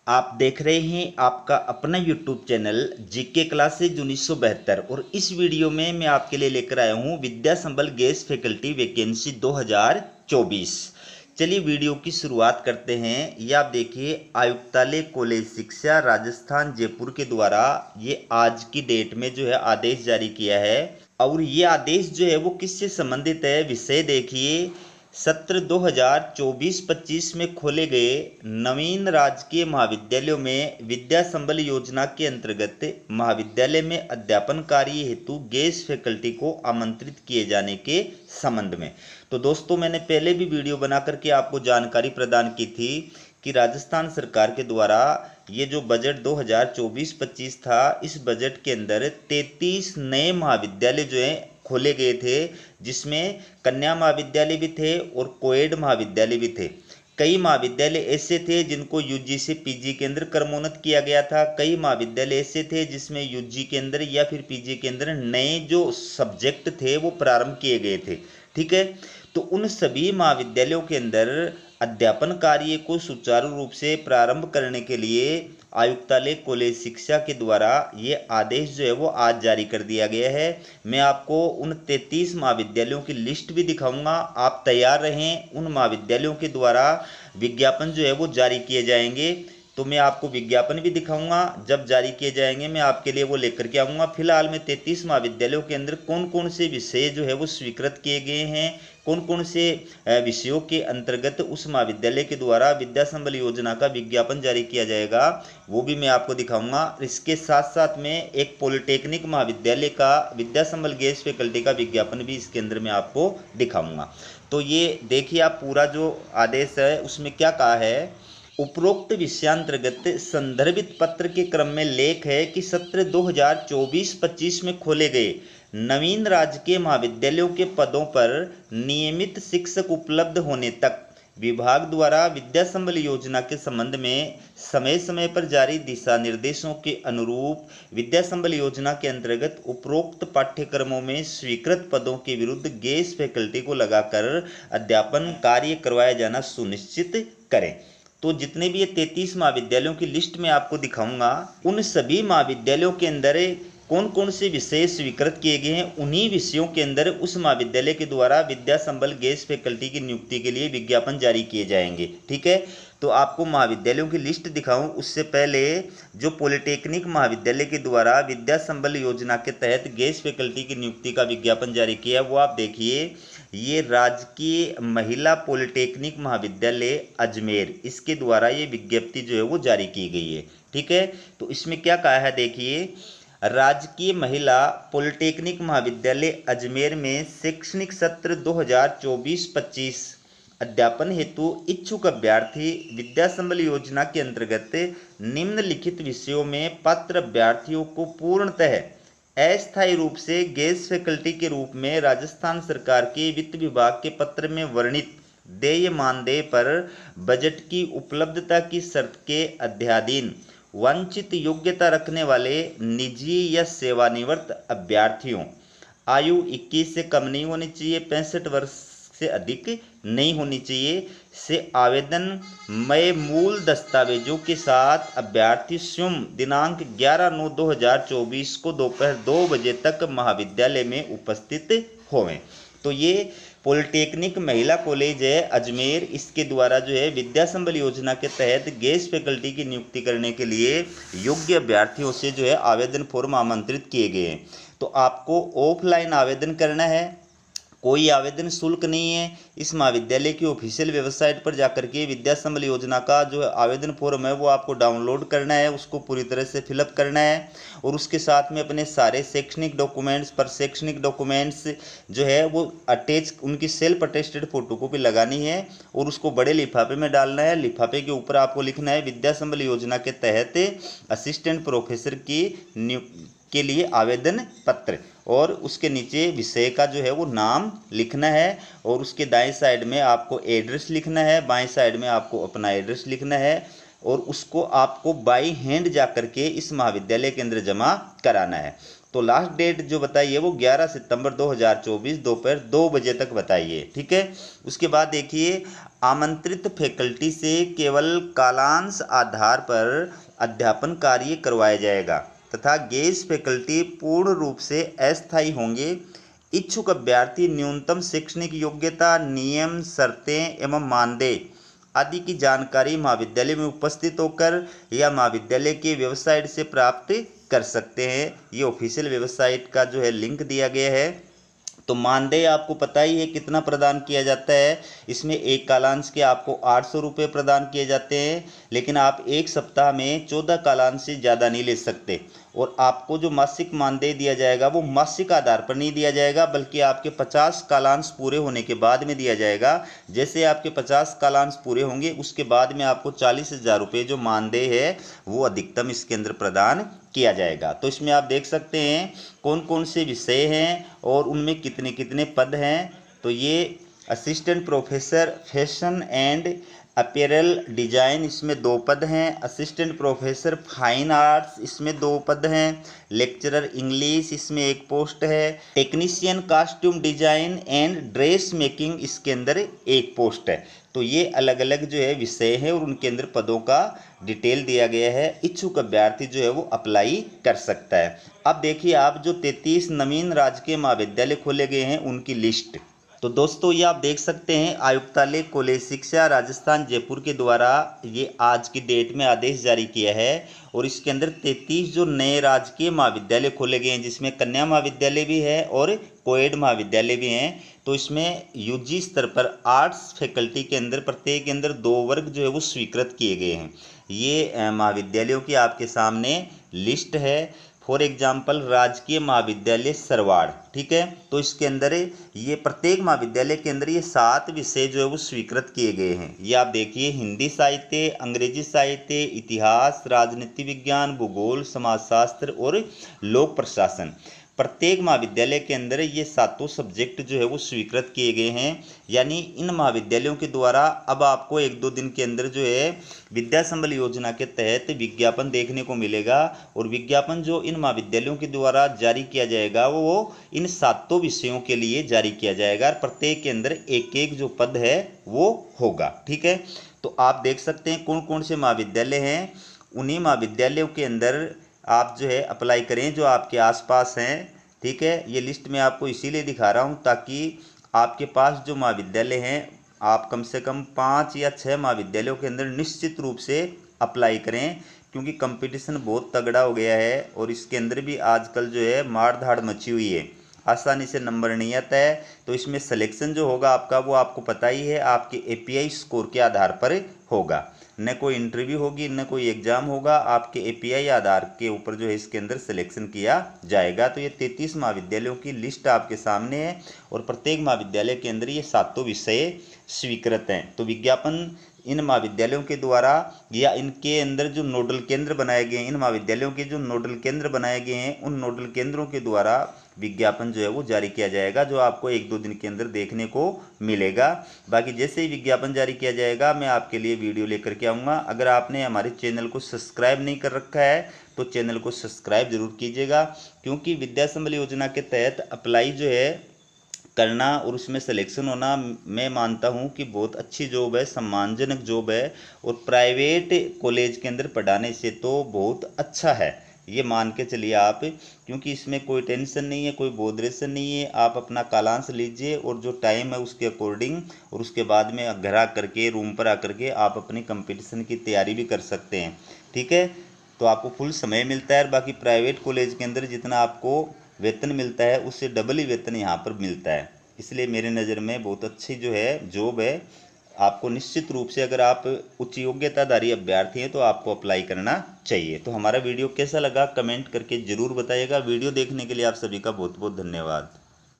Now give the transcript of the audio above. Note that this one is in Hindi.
आप देख रहे हैं आपका अपना YouTube चैनल जीके क्लासेज 1972 और इस वीडियो में मैं आपके लिए लेकर आया हूं विद्या संबल गेस्ट फैकल्टी वैकेंसी 2024। चलिए वीडियो की शुरुआत करते हैं। ये आप देखिए आयुक्तालय कॉलेज शिक्षा राजस्थान जयपुर के द्वारा ये आज की डेट में जो है आदेश जारी किया है और ये आदेश जो है वो किससे संबंधित है विषय देखिए। सत्र 2024-25 में खोले गए नवीन राजकीय महाविद्यालयों में विद्या संबल योजना के अंतर्गत महाविद्यालय में अध्यापन कार्य हेतु गेस्ट फैकल्टी को आमंत्रित किए जाने के संबंध में। तो दोस्तों मैंने पहले भी वीडियो बना करके आपको जानकारी प्रदान की थी कि राजस्थान सरकार के द्वारा ये जो बजट 2024-25 था, इस बजट के अंदर 33 नए महाविद्यालय जो हैं खोले गए थे, जिसमें कन्या महाविद्यालय भी थे और कोएड महाविद्यालय भी थे। कई महाविद्यालय ऐसे थे जिनको यूजी से पीजी के अंदर क्रमोन्नत किया गया था। कई महाविद्यालय ऐसे थे जिसमें यूजी के अंदर या फिर पीजी के अंदर नए जो सब्जेक्ट थे वो प्रारंभ किए गए थे। ठीक है, तो उन सभी महाविद्यालयों के अंदर अध्यापन कार्य को सुचारू रूप से प्रारंभ करने के लिए आयुक्तालय कॉलेज शिक्षा के द्वारा ये आदेश जो है वो आज जारी कर दिया गया है। मैं आपको उन 33 महाविद्यालयों की लिस्ट भी दिखाऊंगा। आप तैयार रहें। उन महाविद्यालयों के द्वारा विज्ञापन जो है वो जारी किए जाएंगे, तो मैं आपको विज्ञापन भी दिखाऊंगा। जब जारी किए जाएंगे मैं आपके लिए वो लेकर के आऊँगा। फिलहाल में 33 महाविद्यालयों के अंदर कौन कौन से विषय जो है वो स्वीकृत किए गए हैं, कौन कौन से विषयों के अंतर्गत उस महाविद्यालय के द्वारा विद्या संबल योजना का विज्ञापन जारी किया जाएगा, वो भी मैं आपको दिखाऊंगा। इसके साथ साथ में एक पॉलिटेक्निक महाविद्यालय का विद्या संबल गेस्ट फैकल्टी का विज्ञापन भी इसके अंदर मैं आपको दिखाऊंगा। तो ये देखिए आप पूरा जो आदेश है उसमें क्या कहा है। उपरोक्त विषयांतर्गत संदर्भित पत्र के क्रम में लेख है कि सत्र 2024-25 में खोले गए नवीन राजकीय महाविद्यालयों के पदों पर नियमित शिक्षक उपलब्ध होने तक विभाग द्वारा विद्या संबल योजना के संबंध में समय समय पर जारी दिशा निर्देशों के अनुरूप विद्या संबल योजना के अंतर्गत उपरोक्त पाठ्यक्रमों में स्वीकृत पदों के विरुद्ध गेस्ट फैकल्टी को लगाकर अध्यापन कार्य करवाया जाना सुनिश्चित करें। तो जितने भी ये 33 महाविद्यालयों की लिस्ट में आपको दिखाऊंगा, उन सभी महाविद्यालयों के अंदर कौन कौन से विषय स्वीकृत किए गए हैं, उन्हीं विषयों के अंदर उस महाविद्यालय के द्वारा विद्या संबल गेस्ट फैकल्टी की नियुक्ति के लिए विज्ञापन जारी किए जाएंगे। ठीक है, तो आपको महाविद्यालयों की लिस्ट दिखाऊं उससे पहले जो पॉलिटेक्निक महाविद्यालय के द्वारा विद्या संबल योजना के तहत गेस्ट फैकल्टी की नियुक्ति का विज्ञापन जारी किया वो आप देखिए। ये राजकीय महिला पॉलिटेक्निक महाविद्यालय अजमेर, इसके द्वारा ये विज्ञप्ति जो है वो जारी की गई है। ठीक है, तो इसमें क्या कहा है देखिए। राजकीय महिला पॉलिटेक्निक महाविद्यालय अजमेर में शैक्षणिक सत्र 2024-25 अध्यापन हेतु इच्छुक अभ्यर्थी विद्या संबल योजना के अंतर्गत निम्नलिखित विषयों में पात्र अभ्यर्थियों को पूर्णतः अस्थायी रूप से गेस्ट फैकल्टी के रूप में राजस्थान सरकार के वित्त विभाग के पत्र में वर्णित देय मानदेय पर बजट की उपलब्धता की शर्त के अध्याधीन वंचित योग्यता रखने वाले निजी या सेवानिवृत्त अभ्यर्थियों, आयु 21 से कम नहीं होनी चाहिए, 65 वर्ष से अधिक नहीं होनी चाहिए, से आवेदन मय मूल दस्तावेजों के साथ अभ्यर्थी स्वयं दिनांक 11/9/2024 को दोपहर 2 बजे तक महाविद्यालय में उपस्थित होवें। तो ये पॉलिटेक्निक महिला कॉलेज है अजमेर, इसके द्वारा जो है विद्या संबल योजना के तहत गेस्ट फैकल्टी की नियुक्ति करने के लिए योग्य अभ्यर्थियों से जो है आवेदन फॉर्म आमंत्रित किए गए हैं। तो आपको ऑफलाइन आवेदन करना है, कोई आवेदन शुल्क नहीं है। इस महाविद्यालय की ऑफिशियल वेबसाइट पर जाकर के विद्या संबल योजना का जो आवेदन फॉर्म है वो आपको डाउनलोड करना है, उसको पूरी तरह से फिलअप करना है और उसके साथ में अपने सारे शैक्षणिक डॉक्यूमेंट्स पर शैक्षणिक डॉक्यूमेंट्स जो है वो अटैच उनकी सेल्फ अटेस्टेड फोटोकॉपी लगानी है और उसको बड़े लिफाफे में डालना है। लिफाफे के ऊपर आपको लिखना है विद्या संबल योजना के तहत असिस्टेंट प्रोफेसर की नियुक्ति के लिए आवेदन पत्र, और उसके नीचे विषय का जो है वो नाम लिखना है और उसके दाएं साइड में आपको एड्रेस लिखना है, बाएं साइड में आपको अपना एड्रेस लिखना है और उसको आपको बाई हैंड जा करके इस महाविद्यालय के अंदर जमा कराना है। तो लास्ट डेट जो बताइए वो 11 सितंबर 2024 दोपहर 2 बजे तक बताइए। ठीक है। उसके बाद देखिए, आमंत्रित फैकल्टी से केवल कालांश आधार पर अध्यापन कार्य करवाया जाएगा तथा गेस्ट फैकल्टी पूर्ण रूप से अस्थायी होंगे। इच्छुक अभ्यर्थी न्यूनतम शैक्षणिक योग्यता, नियम, शर्तें एवं मानदेय आदि की जानकारी महाविद्यालय में उपस्थित होकर या महाविद्यालय के वेबसाइट से प्राप्त कर सकते हैं। ये ऑफिशियल वेबसाइट का जो है लिंक दिया गया है। तो मानदेय आपको पता ही है कितना प्रदान किया जाता है। इसमें एक कालांश के आपको 800 रुपये प्रदान किए जाते हैं, लेकिन आप एक सप्ताह में 14 कालांश से ज़्यादा नहीं ले सकते। और आपको जो मासिक मानदेय दिया जाएगा वो मासिक आधार पर नहीं दिया जाएगा, बल्कि आपके 50 कालांश पूरे होने के बाद में दिया जाएगा। जैसे आपके 50 कालांश पूरे होंगे उसके बाद में आपको 40,000 रुपये जो मानदेय है वो अधिकतम इसके अंदर प्रदान किया जाएगा। तो इसमें आप देख सकते हैं कौन कौन से विषय हैं और उनमें कितने कितने पद हैं। तो ये assistant professor fashion and apparel design, इसमें 2 पद हैं। असिस्टेंट प्रोफेसर फाइन आर्ट्स, इसमें 2 पद हैं। लेक्चरर इंग्लिश, इसमें 1 पोस्ट है। Technician costume design and dress making, इसके अंदर 1 पोस्ट है। तो ये अलग अलग जो है विषय हैं और उनके अंदर पदों का डिटेल दिया गया है। इच्छुक अभ्यर्थी जो है वो अप्लाई कर सकता है। अब देखिए, आप जो 33 नवीन राजकीय महाविद्यालय खोले गए हैं उनकी लिस्ट। तो दोस्तों ये आप देख सकते हैं, आयुक्तालय कॉलेज शिक्षा राजस्थान जयपुर के द्वारा ये आज की डेट में आदेश जारी किया है। और इसके अंदर 33 जो नए राजकीय महाविद्यालय खोले गए हैं, जिसमें कन्या महाविद्यालय भी है और कोएड महाविद्यालय भी हैं। तो इसमें यूजी स्तर पर आर्ट्स फैकल्टी के अंदर प्रत्येक के अंदर 2 वर्ग जो है वो स्वीकृत किए गए हैं। ये महाविद्यालयों की आपके सामने लिस्ट है। फॉर एग्जाम्पल राजकीय महाविद्यालय सरवाड़, ठीक है। तो इसके अंदर ये प्रत्येक महाविद्यालय के अंदर ये 7 विषय जो है वो स्वीकृत किए गए हैं। ये आप देखिए, हिंदी साहित्य, अंग्रेजी साहित्य, इतिहास, राजनीति विज्ञान, भूगोल, समाजशास्त्र और लोक प्रशासन। प्रत्येक महाविद्यालय के अंदर ये 7 सब्जेक्ट जो है वो स्वीकृत किए गए हैं। यानी इन महाविद्यालयों के द्वारा अब आपको 1-2 दिन के अंदर जो है विद्या संबल योजना के तहत विज्ञापन देखने को मिलेगा। और विज्ञापन जो इन महाविद्यालयों के द्वारा जारी किया जाएगा वो इन 7 विषयों के लिए जारी किया जाएगा। प्रत्येक के अंदर एक एक जो पद है वो होगा। ठीक है। तो आप देख सकते हैं कौन कौन से महाविद्यालय हैं। उन्हीं महाविद्यालयों के अंदर आप जो है अप्लाई करें जो आपके आसपास हैं। ठीक है। ये लिस्ट मैं आपको इसीलिए दिखा रहा हूँ ताकि आपके पास जो महाविद्यालय हैं आप कम से कम 5 या 6 महाविद्यालयों के अंदर निश्चित रूप से अप्लाई करें, क्योंकि कंपटीशन बहुत तगड़ा हो गया है और इसके अंदर भी आजकल जो है मार धाड़ मची हुई है, आसानी से नंबर नहीं आता है। तो इसमें सिलेक्शन जो होगा आपका वो आपको पता ही है, आपके एपीआई स्कोर के आधार पर होगा। न कोई इंटरव्यू होगी न कोई एग्जाम होगा, आपके एपीआई आधार के ऊपर जो है इसके अंदर सिलेक्शन किया जाएगा। तो ये 33 महाविद्यालयों की लिस्ट आपके सामने है और प्रत्येक महाविद्यालय के अंदर ये 7 विषय स्वीकृत हैं। तो विज्ञापन इन महाविद्यालयों के द्वारा या इनके अंदर जो नोडल केंद्र बनाए गए हैं, इन महाविद्यालयों के जो नोडल केंद्र बनाए गए हैं उन नोडल केंद्रों के द्वारा विज्ञापन जो है वो जारी किया जाएगा, जो आपको 1-2 दिन के अंदर देखने को मिलेगा। बाकी जैसे ही विज्ञापन जारी किया जाएगा मैं आपके लिए वीडियो लेकर के आऊँगा। अगर आपने हमारे चैनल को सब्सक्राइब नहीं कर रखा है तो चैनल को सब्सक्राइब जरूर कीजिएगा, क्योंकि विद्या संबल योजना के तहत अप्लाई जो है करना और उसमें सिलेक्शन होना मैं मानता हूं कि बहुत अच्छी जॉब है, सम्मानजनक जॉब है। और प्राइवेट कॉलेज के अंदर पढ़ाने से तो बहुत अच्छा है, ये मान के चलिए आप, क्योंकि इसमें कोई टेंशन नहीं है, कोई बोधरेशन नहीं है। आप अपना कालांश लीजिए और जो टाइम है उसके अकॉर्डिंग और उसके बाद में घर आ करके रूम पर आकर के आप अपनी कंपटीशन की तैयारी भी कर सकते हैं। ठीक है। तो आपको फुल समय मिलता है। बाकी प्राइवेट कॉलेज के अंदर जितना आपको वेतन मिलता है उससे डबल ही वेतन यहाँ पर मिलता है। इसलिए मेरे नज़र में बहुत अच्छी जो है जॉब है। आपको निश्चित रूप से अगर आप उच्च योग्यताधारी अभ्यर्थी हैं तो आपको अप्लाई करना चाहिए। तो हमारा वीडियो कैसा लगा कमेंट करके ज़रूर बताइएगा। वीडियो देखने के लिए आप सभी का बहुत बहुत धन्यवाद।